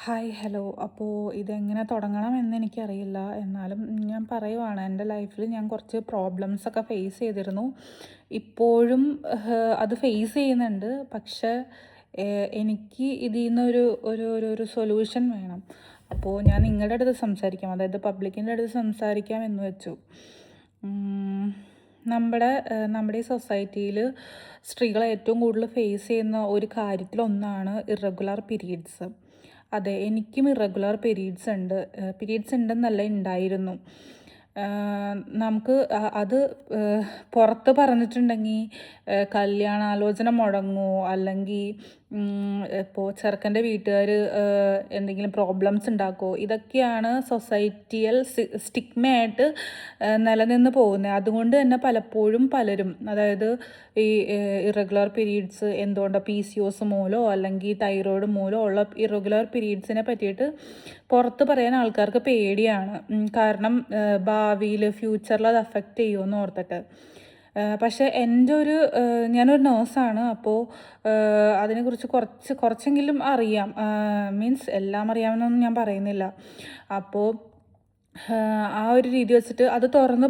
Hi hello. അപ്പോൾ ഇതെങ്ങനെ തുടങ്ങണമെന്ന് എനിക്കറിയില്ല. എന്നാലും ഞാൻ പറയുവാണ്, എൻ്റെ ലൈഫിൽ ഞാൻ കുറച്ച് പ്രോബ്ലംസൊക്കെ ഫേസ് ചെയ്തിരുന്നു. ഇപ്പോഴും അത് ഫേസ് ചെയ്യുന്നുണ്ട്. പക്ഷേ എനിക്ക് ഇതിൽ നിന്നൊരു ഒരു ഒരു ഒരു സൊല്യൂഷൻ വേണം. അപ്പോൾ ഞാൻ നിങ്ങളുടെ അടുത്ത് സംസാരിക്കാം, അതായത് പബ്ലിക്കിൻ്റെ അടുത്ത് സംസാരിക്കാം എന്ന് വെച്ചു. നമ്മുടെ ഈ സൊസൈറ്റിയിൽ സ്ത്രീകൾ ഏറ്റവും കൂടുതൽ ഫേസ് ചെയ്യുന്ന ഒരു കാര്യത്തിലൊന്നാണ് ഇറഗുലർ പീരീഡ്സ്. അതെ, എനിക്കും ഇറഗുലർ പീരീഡ്സ് ഉണ്ടെന്നല്ല, ഉണ്ടായിരുന്നു. നമുക്ക് അത് പുറത്ത് പറഞ്ഞിട്ടുണ്ടെങ്കിൽ കല്യാണാലോചന മുടങ്ങുമോ, അല്ലെങ്കിൽ ഇപ്പോൾ ചെറുക്കൻ്റെ വീട്ടുകാർ എന്തെങ്കിലും പ്രോബ്ലംസ് ഉണ്ടാക്കുമോ, ഇതൊക്കെയാണ് സൊസൈറ്റിയൽ സ്റ്റിഗ്മയായിട്ട് നിലനിന്ന് പോകുന്നത്. അതുകൊണ്ട് തന്നെ പലപ്പോഴും പലരും, അതായത് ഈ ഇറഗുലർ പീരീഡ്സ് എന്തുകൊണ്ടാണ്, PCOS മൂലമോ അല്ലെങ്കിൽ തൈറോയ്ഡ് മൂലമോ ഉള്ള ഇറഗുലർ പീരീഡ്സിനെ പറ്റിയിട്ട് പുറത്ത് പറയാൻ ആൾക്കാർക്ക് പേടിയാണ്. കാരണം ഭാവിയിൽ ഫ്യൂച്ചറിൽ അത് അഫക്റ്റ് ചെയ്യുമെന്ന് ഓർത്തിട്ട്. പക്ഷേ ഞാനൊരു നേഴ്സാണ്. അപ്പോൾ അതിനെക്കുറിച്ച് കുറച്ചെങ്കിലും അറിയാം. മീൻസ് എല്ലാം അറിയാമെന്നൊന്നും ഞാൻ പറയുന്നില്ല. അപ്പോൾ ആ ഒരു രീതി വെച്ചിട്ട് അത് തുറന്ന്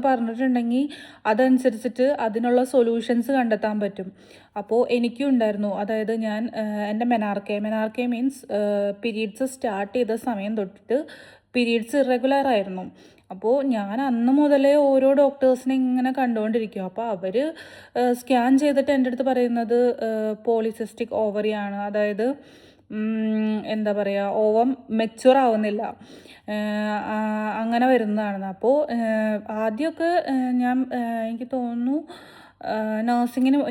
പറഞ്ഞിട്ടുണ്ടെങ്കിൽ അതനുസരിച്ചിട്ട് അതിനുള്ള സൊല്യൂഷൻസ് കണ്ടെത്താൻ പറ്റും. അപ്പോൾ എനിക്കും ഉണ്ടായിരുന്നു. അതായത് എൻ്റെ മെനാർക്കെ മീൻസ് പീരീഡ്സ് സ്റ്റാർട്ട് ചെയ്ത സമയം തൊട്ടിട്ട് പീരീഡ്സ് ഇറഗുലർ ആയിരുന്നു. അപ്പോൾ ഞാൻ അന്ന് മുതലേ ഓരോ ഡോക്ടേഴ്സിനെ ഇങ്ങനെ കണ്ടുകൊണ്ടിരിക്കും. അപ്പോൾ അവർ സ്കാൻ ചെയ്തിട്ട് എൻ്റെ അടുത്ത് പറയുന്നത് പോളിസിസ്റ്റിക് ഓവറിയാണ്. അതായത് എന്താ പറയുക, ഓവം മെച്യൂർ ആവുന്നില്ല, അങ്ങനെ വരുന്നതാണ്. അപ്പോൾ ആദ്യമൊക്കെ എനിക്ക് തോന്നുന്നു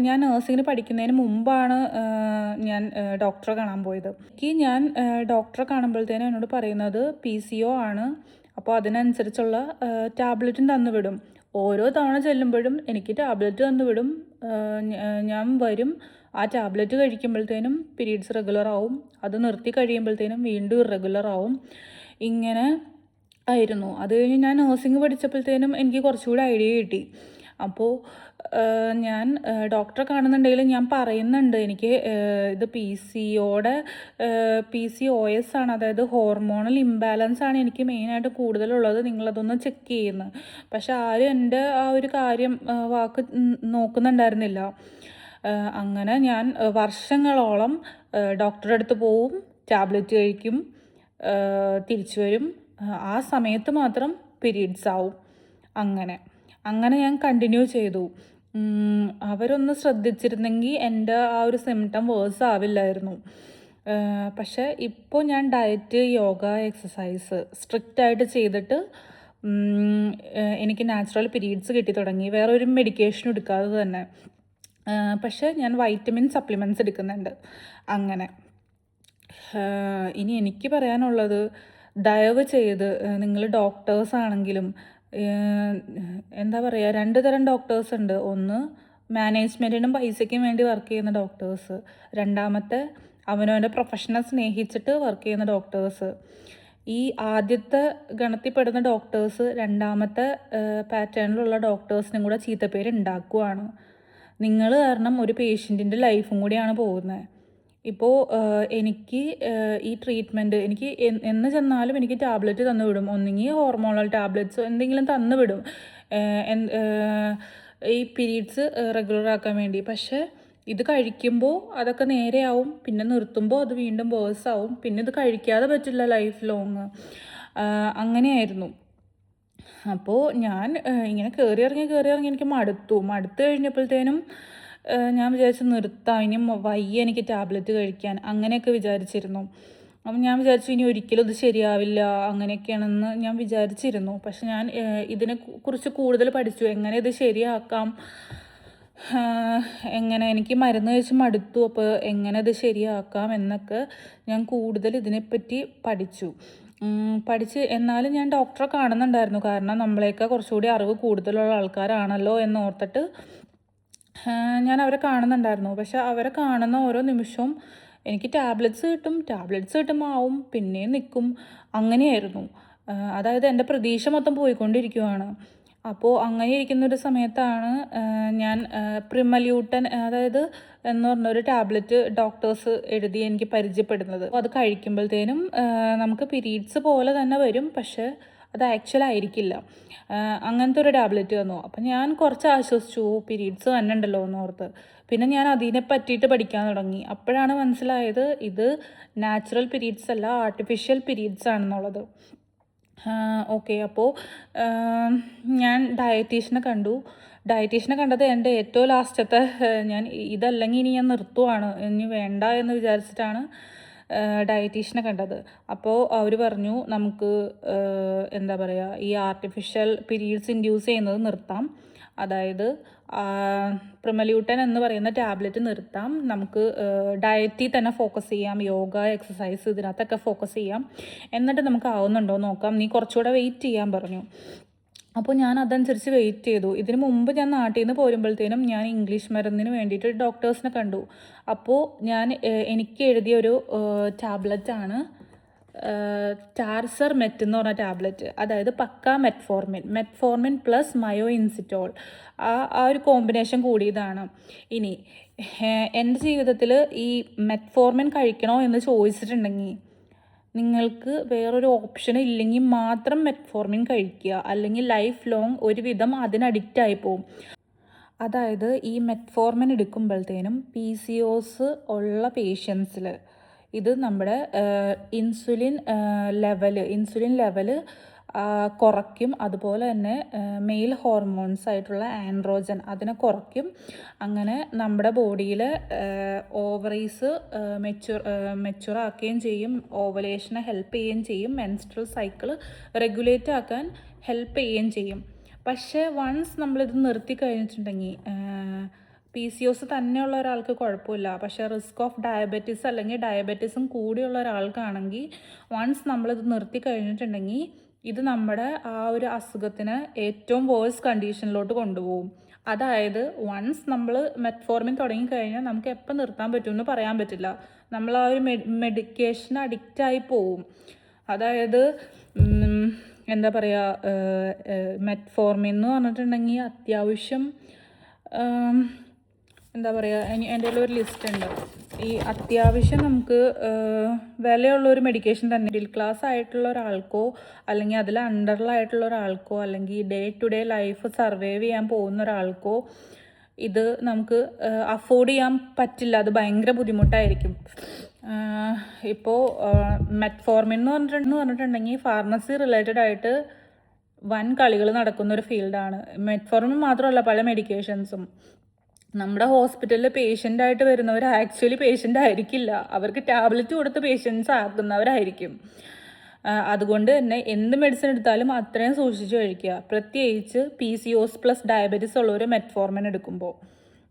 ഞാൻ നേഴ്സിങ്ങിന് പഠിക്കുന്നതിന് മുമ്പാണ് ഞാൻ ഡോക്ടറെ കാണാൻ പോയത്. ഞാൻ ഡോക്ടറെ കാണുമ്പോഴത്തേനും എന്നോട് പറയുന്നത് PCO ആണ്. അപ്പോൾ അതിനനുസരിച്ചുള്ള ടാബ്ലറ്റും തന്നുവിടും. ഓരോ തവണ ചെല്ലുമ്പോഴും എനിക്ക് ടാബ്ലറ്റ് തന്നുവിടും. ഞാൻ വരും, ആ ടാബ്ലറ്റ് കഴിക്കുമ്പോഴത്തേനും പീരീഡ്സ് റെഗുലർ ആവും. അത് നിർത്തി കഴിയുമ്പോഴത്തേനും വീണ്ടും ഇറഗുലർ ആവും. ഇങ്ങനെ ആയിരുന്നു. അത് കഴിഞ്ഞ് ഞാൻ നേഴ്സിംഗ് പഠിച്ചപ്പോഴത്തേനും എനിക്ക് കുറച്ചുകൂടി ഐഡിയ കിട്ടി. അപ്പോൾ ഞാൻ ഡോക്ടറെ കാണുന്നുണ്ടെങ്കിലും ഞാൻ പറയുന്നുണ്ട്, എനിക്ക് ഇത് PCOS ആണ്, അതായത് ഹോർമോണൽ ഇംബാലൻസ് ആണ് എനിക്ക് മെയിനായിട്ട് കൂടുതലുള്ളത്, നിങ്ങളതൊന്ന് ചെക്ക് ചെയ്യുന്നത്. പക്ഷെ ആരും എൻ്റെ ആ ഒരു കാര്യം വാക്ക് നോക്കുന്നുണ്ടായിരുന്നില്ല. അങ്ങനെ ഞാൻ വർഷങ്ങളോളം ഡോക്ടറുടെ അടുത്ത് പോവും, ടാബ്ലറ്റ് കഴിക്കും, തിരിച്ചു വരും. ആ സമയത്ത് മാത്രം പീരീഡ്സ് ആവും. അങ്ങനെ ഞാൻ കണ്ടിന്യൂ ചെയ്തു. അവരൊന്ന് ശ്രദ്ധിച്ചിരുന്നെങ്കിൽ എൻ്റെ ആ ഒരു സിംറ്റം വേഴ്സ് ആവില്ലായിരുന്നു. പക്ഷേ ഇപ്പോൾ ഞാൻ ഡയറ്റ്, യോഗ, എക്സസൈസ് സ്ട്രിക്റ്റായിട്ട് ചെയ്തിട്ട് എനിക്ക് നാച്ചുറൽ പീരീഡ്സ് കിട്ടി തുടങ്ങി, വേറെ ഒരു മെഡിക്കേഷനും എടുക്കാതെ തന്നെ. പക്ഷേ ഞാൻ വൈറ്റമിൻ സപ്ലിമെൻറ്റ്സ് എടുക്കുന്നുണ്ട്. അങ്ങനെ ഇനി എനിക്ക് പറയാനുള്ളത്, ദയവ് ചെയ്ത് നിങ്ങൾ ഡോക്ടേഴ്സാണെങ്കിലും, എന്താ പറയുക, 2 തരം ഡോക്ടേഴ്സ് ഉണ്ട്. ഒന്ന് മാനേജ്മെൻറ്റിനും പൈസയ്ക്കും വേണ്ടി വർക്ക് ചെയ്യുന്ന ഡോക്ടേഴ്സ്, രണ്ടാമത്തെ അവനവൻ്റെ പ്രൊഫഷനെ സ്നേഹിച്ചിട്ട് വർക്ക് ചെയ്യുന്ന ഡോക്ടേഴ്സ്. ഈ ആദ്യത്തെ ഗണത്തിൽപ്പെടുന്ന ഡോക്ടേഴ്സ് രണ്ടാമത്തെ പാറ്റേണിലുള്ള ഡോക്ടേഴ്സിനും കൂടെ ചീത്തപ്പേര് ഉണ്ടാക്കുവാണ്. നിങ്ങൾ കാരണം ഒരു പേഷ്യൻറ്റിൻ്റെ ലൈഫും കൂടിയാണ് പോകുന്നത്. ഇപ്പോൾ എനിക്ക് ഈ ട്രീറ്റ്മെൻറ്റ് എനിക്ക് എന്ന് ചെന്നാലും എനിക്ക് ടാബ്ലറ്റ് തന്നു വിടും. ഒന്നുകിൽ ഹോർമോണൽ ടാബ്ലറ്റ്സോ എന്തെങ്കിലും തന്നു വിടും ഈ പീരീഡ്സ് റെഗുലർ ആക്കാൻ വേണ്ടി. പക്ഷേ ഇത് കഴിക്കുമ്പോൾ അതൊക്കെ നേരെയാവും, പിന്നെ നിർത്തുമ്പോൾ അത് വീണ്ടും വേഴ്സ് ആവും, പിന്നെ ഇത് കഴിക്കാതെ പറ്റില്ല ലൈഫ് ലോങ്. അങ്ങനെയായിരുന്നു. അപ്പോൾ ഞാൻ ഇങ്ങനെ കയറി ഇറങ്ങി എനിക്ക് മടുത്തു കഴിഞ്ഞപ്പോഴത്തേനും ഞാൻ വിചാരിച്ചു നിർത്താം, ഇനി വയ്യ എനിക്ക് ടാബ്ലറ്റ് കഴിക്കാൻ, അങ്ങനെയൊക്കെ വിചാരിച്ചിരുന്നു. അപ്പം ഞാൻ വിചാരിച്ചു ഇനി ഒരിക്കലും ഇത് ശരിയാവില്ല, അങ്ങനെയൊക്കെയാണെന്ന് ഞാൻ വിചാരിച്ചിരുന്നു. പക്ഷെ ഞാൻ ഇതിനെ കുറിച്ച് കൂടുതൽ പഠിച്ചു, എങ്ങനെ ഇത് ശരിയാക്കാം, എങ്ങനെ എനിക്ക് മരുന്ന് കഴിച്ച് മടുത്തു, അപ്പോൾ എങ്ങനെ ഇത് ശരിയാക്കാം എന്നൊക്കെ ഞാൻ കൂടുതൽ ഇതിനെപ്പറ്റി പഠിച്ച് എന്നാലും ഞാൻ ഡോക്ടറെ കാണുന്നുണ്ടായിരുന്നു. കാരണം നമ്മളെയൊക്കെ കുറച്ചുകൂടി അറിവ് കൂടുതലുള്ള ആൾക്കാരാണല്ലോ എന്നോർത്തിട്ട് ഞാൻ അവരെ കാണുന്നുണ്ടായിരുന്നു. പക്ഷെ അവരെ കാണുന്ന ഓരോ നിമിഷവും എനിക്ക് ടാബ്ലറ്റ്സ് കിട്ടുമ്പോൾ ആവും, പിന്നെയും നിൽക്കും, അങ്ങനെയായിരുന്നു. അതായത് എൻ്റെ പ്രതീക്ഷ മൊത്തം പോയിക്കൊണ്ടിരിക്കുവാണ്. അപ്പോൾ അങ്ങനെ ഇരിക്കുന്നൊരു സമയത്താണ് ഞാൻ പ്രിമല്യൂട്ടൻ അതായത് എന്ന് പറഞ്ഞൊരു ടാബ്ലറ്റ് ഡോക്ടേഴ്സ് എഴുതി എനിക്ക് പരിചയപ്പെടുന്നത്. അപ്പോൾ അത് കഴിക്കുമ്പോഴത്തേനും നമുക്ക് പീരീഡ്സ് പോലെ തന്നെ വരും, പക്ഷേ അത് ആക്ച്വൽ ആയിരിക്കില്ല. അങ്ങനത്തെ ഒരു ടാബ്ലറ്റ് തന്നു. അപ്പം ഞാൻ കുറച്ച് ആശ്വസിച്ചു, പീരീഡ്സ് വന്നിട്ടുണ്ടല്ലോ എന്ന് ഓർത്ത്. പിന്നെ ഞാൻ അതിനെ പറ്റിയിട്ട് പഠിക്കാൻ തുടങ്ങി. അപ്പോഴാണ് മനസ്സിലായത് ഇത് നാച്ചുറൽ പീരീഡ്സ് അല്ല, ആർട്ടിഫിഷ്യൽ പീരീഡ്സ് ആണെന്നുള്ളത്. ഓക്കെ. അപ്പോൾ ഞാൻ ഡയറ്റീഷ്യനെ കണ്ടു. ഡയറ്റീഷ്യനെ കണ്ടത് എൻ്റെ ഏറ്റവും ലാസ്റ്റത്തെ ഞാൻ ഇതല്ലെങ്കിൽ ഇനി ഞാൻ നിർത്തുവാണ്, ഇനി വേണ്ട എന്ന് വിചാരിച്ചിട്ടാണ് ഡയറ്റീഷ്യനെ കണ്ടത്. അപ്പോൾ അവർ പറഞ്ഞു നമുക്ക് എന്താ പറയുക, ഈ ആർട്ടിഫിഷ്യൽ പീരീഡ്സ് ഇൻഡ്യൂസ് ചെയ്യുന്നത് നിർത്താം. അതായത് പ്രിമല്യൂട്ടൻ എന്ന് പറയുന്ന ടാബ്ലറ്റ് നിർത്താം, നമുക്ക് ഡയറ്റിൽ തന്നെ ഫോക്കസ് ചെയ്യാം, യോഗ എക്സസൈസ് ഇതിനകത്തൊക്കെ ഫോക്കസ് ചെയ്യാം, എന്നിട്ട് നമുക്ക് ആവുന്നുണ്ടോ നോക്കാം, നീ കുറച്ചുകൂടെ വെയിറ്റ് ചെയ്യാൻ പറഞ്ഞു. അപ്പോൾ ഞാൻ അതനുസരിച്ച് വെയിറ്റ് ചെയ്തു. ഇതിന് മുമ്പ് ഞാൻ നാട്ടിൽ നിന്ന് പോരുമ്പോഴത്തേനും ഞാൻ ഇംഗ്ലീഷ് മരുന്നിന് വേണ്ടിയിട്ട് ഡോക്ടേഴ്സിനെ കണ്ടു. അപ്പോൾ ഞാൻ എനിക്ക് എഴുതിയ ഒരു ടാബ്ലറ്റാണ് ടാർസർ മെറ്റ് എന്ന് പറഞ്ഞ ടാബ്ലറ്റ്. അതായത് പക്ക മെറ്റ്ഫോർമിൻ പ്ലസ് മയോ ഇൻസിറ്റോൾ, ആ ഒരു കോമ്പിനേഷൻ കൂടിയതാണ്. ഇനി എൻ്റെ ജീവിതത്തിൽ ഈ മെറ്റ്ഫോർമിൻ കഴിക്കണോ എന്ന് ചോദിച്ചിട്ടുണ്ടെങ്കിൽ നിങ്ങൾക്ക് വേറൊരു ഓപ്ഷൻ ഇല്ലെങ്കിൽ മാത്രം മെറ്റ്ഫോർമിൻ കഴിക്കുക, അല്ലെങ്കിൽ ലൈഫ് ലോങ് ഒരുവിധം അതിന് അഡിക്റ്റായി പോവും. അതായത് ഈ മെറ്റ്ഫോർമിൻ എടുക്കുമ്പോഴത്തേനും PCOS ഉള്ള പേഷ്യൻസിൽ ഇത് നമ്മുടെ ഇൻസുലിൻ ലെവല് കുറയ്ക്കും. അതുപോലെ തന്നെ മെയിൽ ഹോർമോൺസ് ആയിട്ടുള്ള ആൻഡ്രോജൻ അതിനെ അങ്ങനെ നമ്മുടെ ബോഡിയിൽ ഓവറീസ് മെച്ചുറാക്കുകയും ചെയ്യും, ഓവലേഷനെ ഹെൽപ്പ് ചെയ്യുകയും ചെയ്യും, മെൻസ്ട്രൽ സൈക്കിൾ റെഗുലേറ്റ് ആക്കാൻ ഹെൽപ്പ് ചെയ്യുകയും ചെയ്യും. പക്ഷേ വൺസ് നമ്മളിത് നിർത്തി കഴിഞ്ഞിട്ടുണ്ടെങ്കിൽ PCOS തന്നെയുള്ള ഒരാൾക്ക് കുഴപ്പമില്ല. പക്ഷേ റിസ്ക് ഓഫ് ഡയബറ്റീസ് അല്ലെങ്കിൽ ഡയബറ്റീസും കൂടിയുള്ള ഒരാൾക്കാണെങ്കിൽ വൺസ് നമ്മളിത് നിർത്തി കഴിഞ്ഞിട്ടുണ്ടെങ്കിൽ ഇത് നമ്മുടെ ആ ഒരു അസുഖത്തിന് ഏറ്റവും വേഴ്സ് കണ്ടീഷനിലോട്ട് കൊണ്ടുപോകും. അതായത് വൺസ് നമ്മൾ മെറ്റ്ഫോർമിൻ തുടങ്ങിക്കഴിഞ്ഞാൽ നമുക്ക് എപ്പോൾ നിർത്താൻ പറ്റുമെന്ന് പറയാൻ പറ്റില്ല. നമ്മൾ ആ ഒരു മെഡിക്കേഷൻ അഡിക്റ്റായി പോവും. അതായത് എന്താ പറയുക, മെറ്റ്ഫോർമിൻ എന്ന് പറഞ്ഞിട്ടുണ്ടെങ്കിൽ അത്യാവശ്യം എന്താ പറയുക, എൻ്റെ ഒരു ലിസ്റ്റ് ഉണ്ട്. ഈ അത്യാവശ്യം നമുക്ക് വിലയുള്ളൊരു മെഡിക്കേഷൻ തന്നെ മിഡിൽ ക്ലാസ് ആയിട്ടുള്ള ഒരാൾക്കോ അല്ലെങ്കിൽ അതിൽ അണ്ടറിലായിട്ടുള്ള ഒരാൾക്കോ അല്ലെങ്കിൽ day to day life survive ചെയ്യാൻ പോകുന്ന ഒരാൾക്കോ ഇത് നമുക്ക് അഫോർഡ് ചെയ്യാൻ പറ്റില്ല. അത് ഭയങ്കര ബുദ്ധിമുട്ടായിരിക്കും. ഇപ്പോൾ മെറ്റ്ഫോർമിൻ എന്ന് പറഞ്ഞിട്ടുണ്ടെങ്കിൽ ഫാർമസി റിലേറ്റഡ് ആയിട്ട് വൻ കളികൾ നടക്കുന്നൊരു ഫീൽഡാണ്. മെറ്റ്ഫോർമിൻ മാത്രമല്ല, പല മെഡിക്കേഷൻസും. നമ്മുടെ ഹോസ്പിറ്റലിൽ പേഷ്യൻ്റായിട്ട് വരുന്നവർ ആക്ച്വലി പേഷ്യൻ്റ് ആയിരിക്കില്ല, അവർക്ക് ടാബ്ലറ്റ് കൊടുത്ത് പേഷ്യൻസ് ആക്കുന്നവരായിരിക്കും. അതുകൊണ്ട് തന്നെ എന്ത് മെഡിസിൻ എടുത്താലും അത്രയും സൂക്ഷിച്ച് കഴിക്കുക. പ്രത്യേകിച്ച് PCOS പ്ലസ് ഡയബറ്റീസ് ഉള്ളവർ മെറ്റ്ഫോർമിൻ എടുക്കുമ്പോൾ.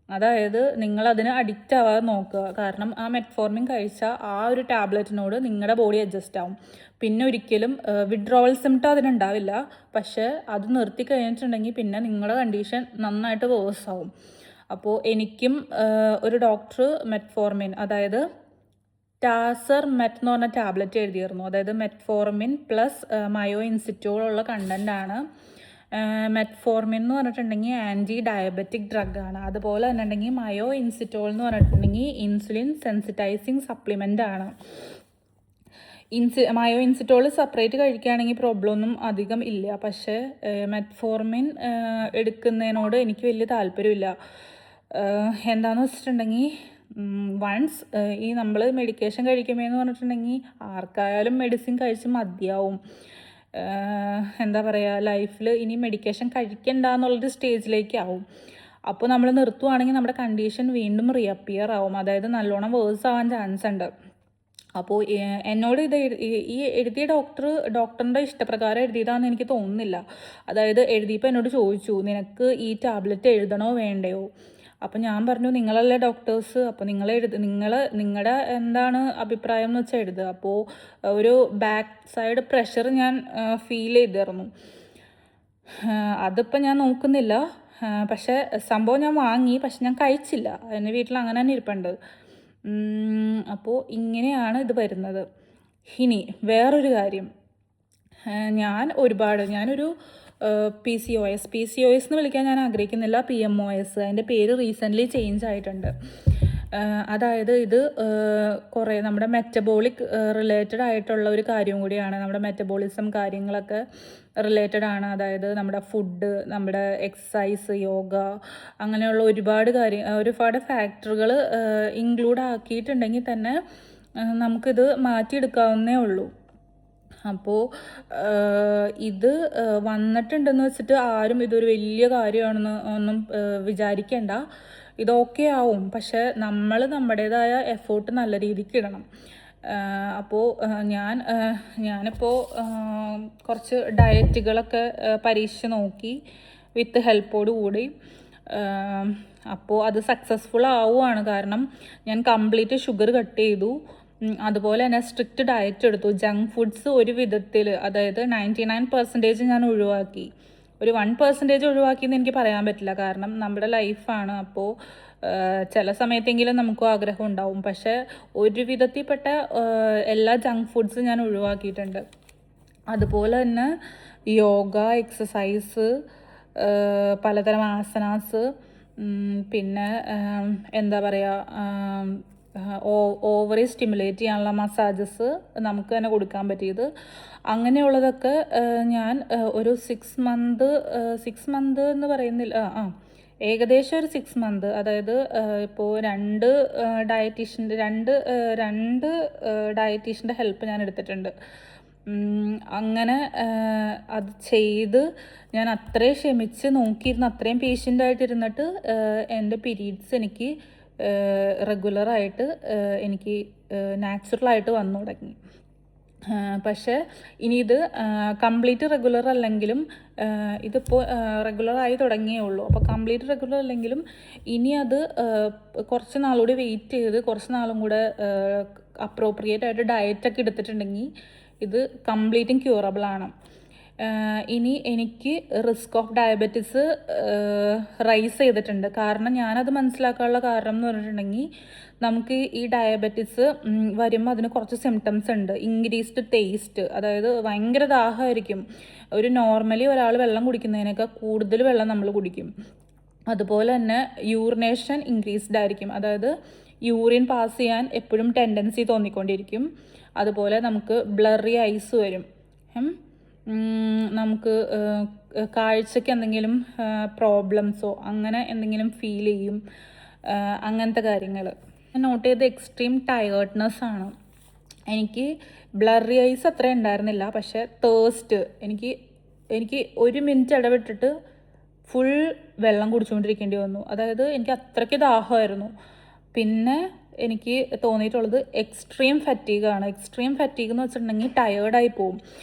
അതായത് നിങ്ങളതിന് അഡിക്റ്റ് ആവാതെ നോക്കുക. കാരണം ആ മെറ്റ്ഫോർമിൻ കഴിച്ചാൽ ആ ഒരു ടാബ്ലറ്റിനോട് നിങ്ങളുടെ ബോഡി അഡ്ജസ്റ്റ് ആവും. പിന്നെ ഒരിക്കലും വിഡ്രോവൽ സിംറ്റം അതിനുണ്ടാവില്ല. പക്ഷേ അത് നിർത്തി കഴിഞ്ഞിട്ടുണ്ടെങ്കിൽ പിന്നെ നിങ്ങളുടെ കണ്ടീഷൻ നന്നായിട്ട് വേഴ്സ് ആവും. അപ്പോൾ എനിക്കും ഒരു ഡോക്ടർ മെറ്റ്ഫോർമിൻ, അതായത് ടാസർ മെറ്റ് എന്ന് പറഞ്ഞ ടാബ്ലറ്റ് എഴുതിയിരുന്നു. അതായത് മെറ്റ്ഫോർമിൻ പ്ലസ് മയോ ഇൻസിറ്റോൾ ഉള്ള കണ്ടൻ്റാണ്. മെറ്റ്ഫോർമിൻ എന്ന് പറഞ്ഞിട്ടുണ്ടെങ്കിൽ ആൻറ്റി ഡയബറ്റിക് ഡ്രഗാണ്. അതുപോലെ തന്നെ ഉണ്ടെങ്കിൽ മയോ ഇൻസിറ്റോൾ എന്ന് പറഞ്ഞിട്ടുണ്ടെങ്കിൽ ഇൻസുലിൻ സെൻസിറ്റൈസിങ് സപ്ലിമെൻ്റ് ആണ്. മയോ ഇൻസിറ്റോൾ സെപ്പറേറ്റ് കഴിക്കുകയാണെങ്കിൽ പ്രോബ്ലം ഒന്നും അധികം ഇല്ല. പക്ഷേ മെറ്റ്ഫോർമിൻ എടുക്കുന്നതിനോട് എനിക്ക് വലിയ താല്പര്യമില്ല. എന്താണെന്ന് വെച്ചിട്ടുണ്ടെങ്കിൽ വൺസ് ഈ നമ്മൾ മെഡിക്കേഷൻ കഴിക്കുമ്പോഴെന്ന് പറഞ്ഞിട്ടുണ്ടെങ്കിൽ ആർക്കായാലും മെഡിസിൻ കഴിച്ച് മതിയാവും. എന്താ പറയുക, ലൈഫിൽ ഇനി മെഡിക്കേഷൻ കഴിക്കണ്ട എന്നുള്ളൊരു സ്റ്റേജിലേക്കാവും. അപ്പോൾ നമ്മൾ നിർത്തുവാണെങ്കിൽ നമ്മുടെ കണ്ടീഷൻ വീണ്ടും റീഅപ്പിയർ ആവും, അതായത് നല്ലോണം വേഴ്സ് ആവാൻ ചാൻസ് ഉണ്ട്. അപ്പോൾ എന്നോട് ഇത് ഈ എഴുതിയ ഡോക്ടറിൻ്റെ ഇഷ്ടപ്രകാരം എഴുതിയതാണെന്ന് എനിക്ക് തോന്നുന്നില്ല. അതായത് എഴുതിയപ്പോൾ എന്നോട് ചോദിച്ചു, നിനക്ക് ഈ ടാബ്ലറ്റ് എഴുതണോ വേണ്ടയോ? അപ്പം ഞാൻ പറഞ്ഞു, നിങ്ങളല്ലേ ഡോക്ടേഴ്സ്, അപ്പോൾ നിങ്ങളുടെ എന്താണ് അഭിപ്രായം എന്ന് വെച്ചാൽ എഴുതുക. അപ്പോൾ ഒരു ബാക്ക് സൈഡ് പ്രഷർ ഞാൻ ഫീൽ ചെയ്തിരുന്നു. അതിപ്പോൾ ഞാൻ നോക്കുന്നില്ല. പക്ഷേ സംഭവം ഞാൻ വാങ്ങി, പക്ഷെ ഞാൻ കഴിച്ചില്ല. എൻ്റെ വീട്ടിൽ അങ്ങനെ തന്നെ ഇരിപ്പുണ്ട്. അപ്പോൾ ഇങ്ങനെയാണ് ഇത് വരുന്നത്. ഇനി വേറൊരു കാര്യം, ഞാനൊരു PCOS എന്ന് വിളിക്കാൻ ഞാൻ ആഗ്രഹിക്കുന്നില്ല, PMOS. അതിൻ്റെ പേര് റീസെൻ്റ്ലി ചേഞ്ച് ആയിട്ടുണ്ട്. അതായത് ഇത് കുറേ നമ്മുടെ മെറ്റബോളിക് റിലേറ്റഡ് ആയിട്ടുള്ള ഒരു കാര്യം കൂടിയാണ്. നമ്മുടെ മെറ്റബോളിസം കാര്യങ്ങളൊക്കെ റിലേറ്റഡ് ആണ്. അതായത് നമ്മുടെ ഫുഡ്, നമ്മുടെ എക്സസൈസ്, യോഗ, അങ്ങനെയുള്ള ഒരുപാട് ഫാക്ടറുകൾ ഇൻക്ലൂഡ് ആക്കിയിട്ടുണ്ടെങ്കിൽ തന്നെ നമുക്കിത് മാറ്റിയെടുക്കാവുന്നേ ഉള്ളൂ. അപ്പോൾ ഇത് വന്നിട്ടുണ്ടെന്ന് വെച്ചിട്ട് ആരും ഇതൊരു വലിയ കാര്യമാണെന്ന് ഒന്നും വിചാരിക്കേണ്ട. ഇതൊക്കെ ആവും, പക്ഷെ നമ്മൾ നമ്മുടേതായ എഫേർട്ട് നല്ല രീതിക്ക് ഇടണം. അപ്പോൾ ഞാനിപ്പോൾ കുറച്ച് ഡയറ്റുകളൊക്കെ പരീക്ഷിച്ച് നോക്കി വിത്ത് ഹെൽപ്പോട് കൂടി. അപ്പോൾ അത് സക്സസ്ഫുൾ ആവുകയാണ്. കാരണം ഞാൻ കംപ്ലീറ്റ് ഷുഗർ കട്ട് ചെയ്തു. അതുപോലെ തന്നെ സ്ട്രിക്റ്റ് ഡയറ്റ് എടുത്തു. ജങ്ക് ഫുഡ്സ് ഒരു വിധത്തിൽ, അതായത് 99% ഞാൻ ഒഴിവാക്കി. ഒരു 1% ഒഴിവാക്കിയെന്ന് എനിക്ക് പറയാൻ പറ്റില്ല, കാരണം നമ്മുടെ ലൈഫാണ്. അപ്പോൾ ചില സമയത്തെങ്കിലും നമുക്കും ആഗ്രഹം ഉണ്ടാവും. പക്ഷേ ഒരു വിധത്തിൽപ്പെട്ട എല്ലാ ജങ്ക് ഫുഡ്സും ഞാൻ ഒഴിവാക്കിയിട്ടുണ്ട്. അതുപോലെ തന്നെ യോഗ, എക്സസൈസ്, പലതരം ആസനാസ്, പിന്നെ എന്താ പറയുക, ഓവറി സ്റ്റിമുലേറ്റ് ചെയ്യാനുള്ള മസാജസ് നമുക്ക് തന്നെ കൊടുക്കാൻ പറ്റിയത്, അങ്ങനെയുള്ളതൊക്കെ ഞാൻ ഒരു 6 മന്ത് എന്ന് പറയുന്നില്ല, ഏകദേശം ഒരു 6 മന്ത്, അതായത് ഇപ്പോൾ രണ്ട് ഡയറ്റീഷ്യൻ്റെ ഹെൽപ്പ് ഞാൻ എടുത്തിട്ടുണ്ട്. അങ്ങനെ അത് ചെയ്ത് ഞാൻ അത്രയും ക്ഷമിച്ച് നോക്കിയിരുന്ന, അത്രയും പേഷ്യൻ്റായിട്ടിരുന്നിട്ട് എൻ്റെ പീരീഡ്സ് എനിക്ക് റെഗുലറായിട്ട് എനിക്ക് നാച്ചുറലായിട്ട് വന്നു തുടങ്ങി. പക്ഷേ ഇനി ഇത് കംപ്ലീറ്റ് റെഗുലർ അല്ലെങ്കിലും, ഇതിപ്പോൾ റെഗുലറായി തുടങ്ങിയേ ഉള്ളൂ. അപ്പോൾ കംപ്ലീറ്റ് റെഗുലർ അല്ലെങ്കിലും ഇനി അത് കുറച്ച് നാളുകൂടി വെയിറ്റ് ചെയ്ത് കുറച്ച് നാളും കൂടെ അപ്രോപ്രിയേറ്റ് ആയിട്ട് ഡയറ്റൊക്കെ എടുത്തിട്ടുണ്ടെങ്കിൽ ഇത് കംപ്ലീറ്റും ക്യൂറബിളാണ്. ഇനി എനിക്ക് റിസ്ക് ഓഫ് ഡയബറ്റിസ് റൈസ് ചെയ്തിട്ടുണ്ട്. കാരണം ഞാനത് മനസ്സിലാക്കാനുള്ള കാരണം എന്ന് പറഞ്ഞിട്ടുണ്ടെങ്കിൽ, നമുക്ക് ഈ ഡയബറ്റിസ് വരുമ്പോൾ അതിന് കുറച്ച് സിംറ്റംസ് ഉണ്ട്. ഇൻക്രീസ്ഡ് ടേസ്റ്റ്, അതായത് ഭയങ്കര ദാഹമായിരിക്കും. നോർമലി ഒരാൾ വെള്ളം കുടിക്കുന്നതിനേക്കാൾ കൂടുതൽ വെള്ളം നമ്മൾ കുടിക്കും. അതുപോലെ തന്നെ യൂറിനേഷൻ ഇൻക്രീസ്ഡ് ആയിരിക്കും, അതായത് യൂറിൻ പാസ് ചെയ്യാൻ എപ്പോഴും ടെൻഡൻസി തോന്നിക്കൊണ്ടിരിക്കും. അതുപോലെ നമുക്ക് ബ്ലറി ഐസ് വരും. നമുക്ക് കാഴ്ചയ്ക്ക് എന്തെങ്കിലും പ്രോബ്ലംസോ അങ്ങനെ എന്തെങ്കിലും ഫീൽ ചെയ്യും. അങ്ങനത്തെ കാര്യങ്ങൾ ഞാൻ നോട്ട് ചെയ്ത് എക്സ്ട്രീം ടയേർഡ്നെസ് ആണ്. എനിക്ക് ബ്ലറി ഐസ് അത്ര ഉണ്ടായിരുന്നില്ല, പക്ഷേ തേഴ്സ്റ്റ്, എനിക്ക് 1 മിനിറ്റ് ഇടവിട്ടിട്ട് ഫുൾ വെള്ളം കുടിച്ചുകൊണ്ടിരിക്കേണ്ടി വന്നു. അതായത് എനിക്ക് അത്രയ്ക്ക് ദാഹമായിരുന്നു. പിന്നെ എനിക്ക് തോന്നിയിട്ടുള്ളത് എക്സ്ട്രീം ഫറ്റീഗാണ്. എക്സ്ട്രീം ഫറ്റീഗ് എന്ന് വെച്ചിട്ടുണ്ടെങ്കിൽ ടയേർഡായി പോവും.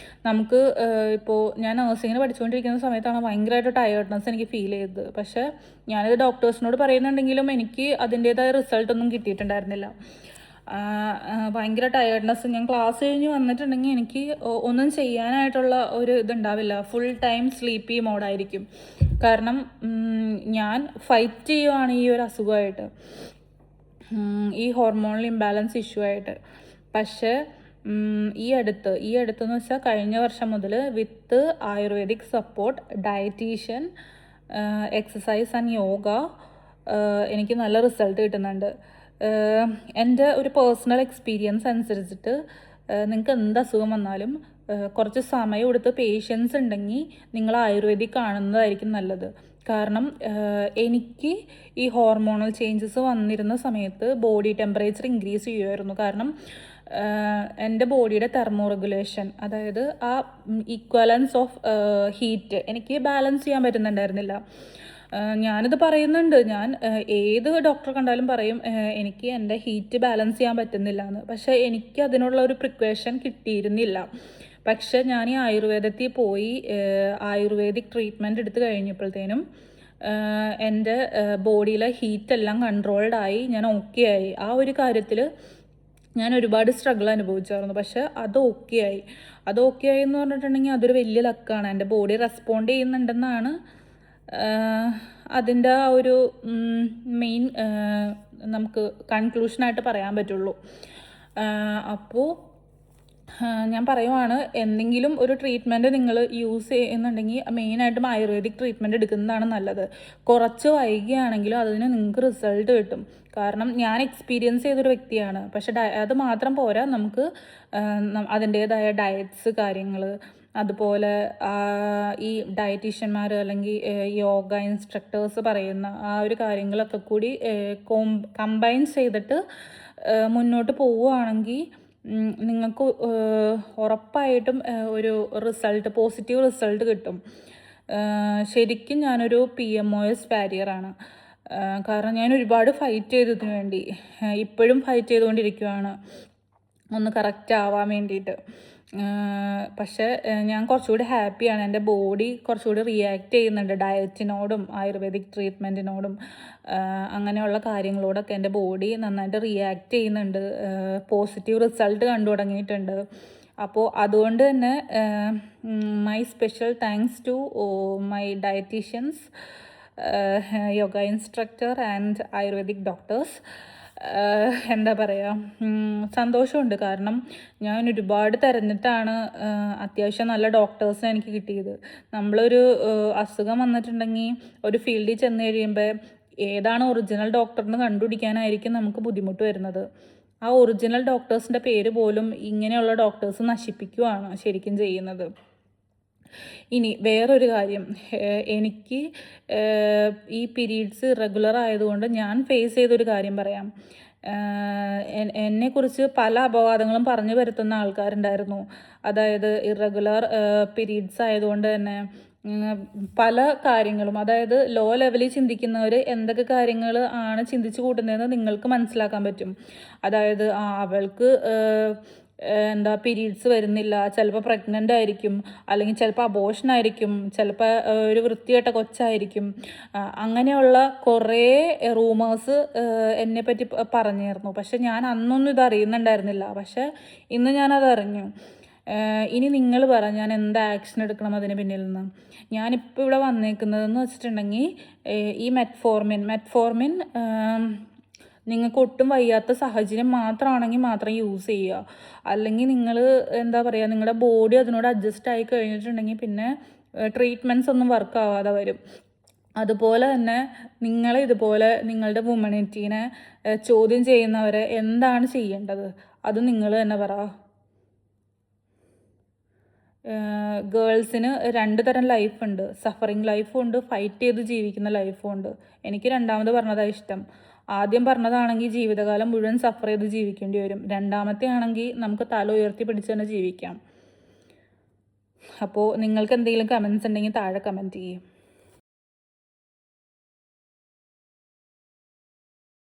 നമുക്ക് ഇപ്പോൾ ഞാൻ നഴ്സിങ്ങിന് പഠിച്ചുകൊണ്ടിരിക്കുന്ന സമയത്താണ് ഭയങ്കരമായിട്ട് ടയേർഡ്നെസ് എനിക്ക് ഫീൽ ചെയ്തത്. പക്ഷേ ഞാനിത് ഡോക്ടേഴ്സിനോട് പറയുന്നുണ്ടെങ്കിലും എനിക്ക് അതിൻ്റേതായ റിസൾട്ടൊന്നും കിട്ടിയിട്ടുണ്ടായിരുന്നില്ല. ഭയങ്കര ടയേർഡ്നെസ്. ഞാൻ ക്ലാസ് കഴിഞ്ഞ് വന്നിട്ടുണ്ടെങ്കിൽ എനിക്ക് ഒന്നും ചെയ്യാനായിട്ടുള്ള ഒരു ഇതുണ്ടാവില്ല. ഫുൾ ടൈം സ്ലീപ്പി മോഡായിരിക്കും. കാരണം ഞാൻ ഫൈറ്റ് ചെയ്യുവാണ് ഈ ഒരു അസുഖമായിട്ട്, ഈ ഹോർമോണൽ ഇംബാലൻസ് ഇഷ്യൂ ആയിട്ട്. പക്ഷേ ഈ അടുത്തെന്ന് വെച്ചാൽ കഴിഞ്ഞ വർഷം മുതൽ with Ayurvedic support, dietitian, exercise and yoga എനിക്ക് നല്ല റിസൾട്ട് കിട്ടുന്നുണ്ട്. എൻ്റെ ഒരു പേഴ്സണൽ എക്സ്പീരിയൻസ് അനുസരിച്ചിട്ട് നിങ്ങൾക്ക് എന്ത് അസുഖം വന്നാലും കുറച്ച് സമയം എടുത്ത് പേഷ്യൻസ് ഉണ്ടെങ്കിൽ നിങ്ങൾ ആയുർവേദിക് കാണുന്നതായിരിക്കും നല്ലത്. കാരണം എനിക്ക് ഈ ഹോർമോണൽ ചേഞ്ചസ് വന്നിരുന്ന സമയത്ത് ബോഡി ടെമ്പറേച്ചർ ഇൻക്രീസ് ചെയ്യുമായിരുന്നു. കാരണം എൻ്റെ ബോഡിയുടെ തെർമോ റെഗുലേഷൻ, അതായത് ആ ഈക്വലൻസ് ഓഫ് ഹീറ്റ് എനിക്ക് ബാലൻസ് ചെയ്യാൻ പറ്റുന്നുണ്ടായിരുന്നില്ല. ഞാനിത് പറയുന്നുണ്ട്, ഞാൻ ഏത് ഡോക്ടറെ കണ്ടാലും പറയും എനിക്ക് എൻ്റെ ഹീറ്റ് ബാലൻസ് ചെയ്യാൻ പറ്റുന്നില്ല എന്ന്. പക്ഷേ എനിക്ക് അതിനുള്ള ഒരു പ്രിക്വേഷൻ കിട്ടിയിരുന്നില്ല. പക്ഷെ ഞാൻ ഈ ആയുർവേദത്തിൽ പോയി ആയുർവേദിക് ട്രീറ്റ്മെൻറ്റ് എടുത്ത് കഴിഞ്ഞപ്പോഴത്തേനും എൻ്റെ ബോഡിയിലെ ഹീറ്റെല്ലാം കൺട്രോൾഡായി, ഞാൻ ഓക്കെ ആയി. ആ ഒരു കാര്യത്തിൽ ഞാൻ ഒരുപാട് സ്ട്രഗിൾ അനുഭവിച്ചായിരുന്നു. പക്ഷെ അത് ഓക്കെ ആയി എന്ന് പറഞ്ഞിട്ടുണ്ടെങ്കിൽ അതൊരു വലിയ ലക്കാണ്. എൻ്റെ ബോഡി റെസ്പോണ്ട് ചെയ്യുന്നുണ്ടെന്നാണ് അതിൻ്റെ ആ ഒരു മെയിൻ നമുക്ക് കൺക്ലൂഷനായിട്ട് പറയാൻ പറ്റുള്ളൂ. അപ്പോൾ ഞാൻ പറയുവാണ്, എന്തെങ്കിലും ഒരു ട്രീറ്റ്മെൻറ്റ് നിങ്ങൾ യൂസ് ചെയ്യുന്നുണ്ടെങ്കിൽ മെയിനായിട്ടും ആയുർവേദിക് ട്രീറ്റ്മെൻറ്റ് എടുക്കുന്നതാണ് നല്ലത്. കുറച്ച് വൈകിയാണെങ്കിലും അതിന് നിങ്ങൾക്ക് റിസൾട്ട് കിട്ടും. കാരണം ഞാൻ എക്സ്പീരിയൻസ് ചെയ്തൊരു വ്യക്തിയാണ്. പക്ഷേ അത് മാത്രം പോരാ, നമുക്ക് അതിൻ്റേതായ ഡയറ്റ്സ് കാര്യങ്ങൾ, അതുപോലെ ഈ ഡയറ്റീഷ്യന്മാർ അല്ലെങ്കിൽ യോഗ ഇൻസ്ട്രക്ടേഴ്സ് പറയുന്ന ആ ഒരു കാര്യങ്ങളൊക്കെ കൂടി കമ്പൈൻ ചെയ്തിട്ട് മുന്നോട്ട് പോവുകയാണെങ്കിൽ നിങ്ങൾക്ക് ഉറപ്പായിട്ടും ഒരു പോസിറ്റീവ് റിസൾട്ട് കിട്ടും. ശരിക്കും ഞാനൊരു PMOS വാരിയറാണ്. കാരണം ഞാൻ ഒരുപാട് ഫൈറ്റ് ചെയ്തു ഇതിനു വേണ്ടി. ഇപ്പോഴും ഫൈറ്റ് ചെയ്തുകൊണ്ടിരിക്കുകയാണ് ഒന്ന് കറക്റ്റ് ആവാൻ വേണ്ടിയിട്ട്. പക്ഷേ ഞാൻ കുറച്ചുകൂടി ഹാപ്പിയാണ്. എൻ്റെ ബോഡി കുറച്ചുകൂടി റിയാക്ട് ചെയ്യുന്നുണ്ട് ഡയറ്റിനോടും ആയുർവേദിക് ട്രീറ്റ്മെൻറ്റിനോടും അങ്ങനെയുള്ള കാര്യങ്ങളോടൊക്കെ എൻ്റെ ബോഡി നന്നായിട്ട് റിയാക്ട് ചെയ്യുന്നുണ്ട്. പോസിറ്റീവ് റിസൾട്ട് കണ്ടു തുടങ്ങിയിട്ടുണ്ട്. അപ്പോൾ അതുകൊണ്ട് തന്നെ my special thanks to my dietitians, yoga instructor and ayurvedic doctors. എന്താ പറയുക, സന്തോഷമുണ്ട്. കാരണം ഞാൻ ഒരുപാട് തിരഞ്ഞിട്ടാണ് അത്യാവശ്യം നല്ല ഡോക്ടേഴ്സിനെ എനിക്ക് കിട്ടിയത്. നമ്മളൊരു അസുഖം വന്നിട്ടുണ്ടെങ്കിൽ ഒരു ഫീൽഡിൽ ചെന്ന് കഴിയുമ്പോൾ ഏതാണ് ഒറിജിനൽ ഡോക്ടറിന് കണ്ടുപിടിക്കാനായിരിക്കും നമുക്ക് ബുദ്ധിമുട്ട് വരുന്നത്. ആ ഒറിജിനൽ ഡോക്ടേഴ്സിൻ്റെ പേര് പോലും ഇങ്ങനെയുള്ള ഡോക്ടേഴ്സ് നശിപ്പിക്കുകയാണ് ശരിക്കും ചെയ്യുന്നത്. ഇനി വേറൊരു കാര്യം, എനിക്ക് ഈ പീരീഡ്സ് ഇറഗുലർ ആയതുകൊണ്ട് ഞാൻ ഫേസ് ചെയ്തൊരു കാര്യം പറയാം. എന്നെക്കുറിച്ച് പല അപവാദങ്ങളും പറഞ്ഞു വരുത്തുന്ന ആൾക്കാരുണ്ടായിരുന്നു. അതായത് ഇറഗുലർ പീരീഡ്സ് ആയതുകൊണ്ട് തന്നെ പല കാര്യങ്ങളും, അതായത് ലോ ലെവലിൽ ചിന്തിക്കുന്നവർ എന്തൊക്കെ കാര്യങ്ങൾ ആണ് ചിന്തിച്ചു കൂട്ടുന്നതെന്ന് നിങ്ങൾക്ക് മനസ്സിലാക്കാൻ പറ്റും. അതായത് അവൾക്ക് എന്താ പീരീഡ്സ് വരുന്നില്ല, ചിലപ്പോൾ പ്രഗ്നൻ്റ് ആയിരിക്കും, അല്ലെങ്കിൽ ചിലപ്പോൾ അബോർഷനായിരിക്കും, ചിലപ്പോൾ ഒരു വൃത്തികെട്ട കൊച്ചായിരിക്കും. അങ്ങനെയുള്ള കുറേ റൂമേഴ്സ് എന്നെപ്പറ്റി പറഞ്ഞിരുന്നു. പക്ഷെ ഞാൻ അന്നൊന്നും ഇത് അറിയുന്നുണ്ടായിരുന്നില്ല. പക്ഷെ ഇന്ന് ഞാനത് അറിഞ്ഞു. ഇനി നിങ്ങൾ പറ, ഞാൻ എന്ത് ആക്ഷൻ എടുക്കണം അതിന് പിന്നിൽ നിന്ന്. ഞാനിപ്പോൾ ഇവിടെ വന്നേക്കുന്നതെന്ന് വെച്ചിട്ടുണ്ടെങ്കിൽ ഈ മെറ്റ്ഫോർമിൻ നിങ്ങൾക്ക് ഒട്ടും വയ്യാത്ത സാഹചര്യം മാത്രമാണെങ്കിൽ മാത്രം യൂസ് ചെയ്യുക. അല്ലെങ്കിൽ നിങ്ങൾ എന്താ പറയുക, നിങ്ങളുടെ ബോഡി അതിനോട് അഡ്ജസ്റ്റ് ആയി കഴിഞ്ഞിട്ടുണ്ടെങ്കിൽ പിന്നെ ട്രീറ്റ്മെൻറ്റ്സ് ഒന്നും വർക്ക് ആവാതെ വരും. അതുപോലെ തന്നെ നിങ്ങളെ ഇതുപോലെ നിങ്ങളുടെ വുമണിറ്റീനെ ചോദ്യം ചെയ്യുന്നവരെ എന്താണ് ചെയ്യേണ്ടത് അത് നിങ്ങൾ തന്നെ പറ. ഗേൾസിന് 2 തരം ലൈഫുണ്ട്. സഫറിങ് ലൈഫും ഉണ്ട്, ഫൈറ്റ് ചെയ്ത് ജീവിക്കുന്ന ലൈഫും ഉണ്ട്. എനിക്ക് രണ്ടാമത് പറഞ്ഞതാണ് ഇഷ്ടം. ആദ്യം പറഞ്ഞതാണെങ്കിൽ ജീവിതകാലം മുഴുവൻ സഫർ ചെയ്ത് ജീവിക്കേണ്ടി വരും. രണ്ടാമത്തെ ആണെങ്കിൽ നമുക്ക് തല ഉയർത്തി പിടിച്ച് തന്നെ ജീവിക്കാം. അപ്പോൾ നിങ്ങൾക്ക് എന്തെങ്കിലും കമൻസ് ഉണ്ടെങ്കിൽ താഴെ കമൻറ്റ് ചെയ്യും.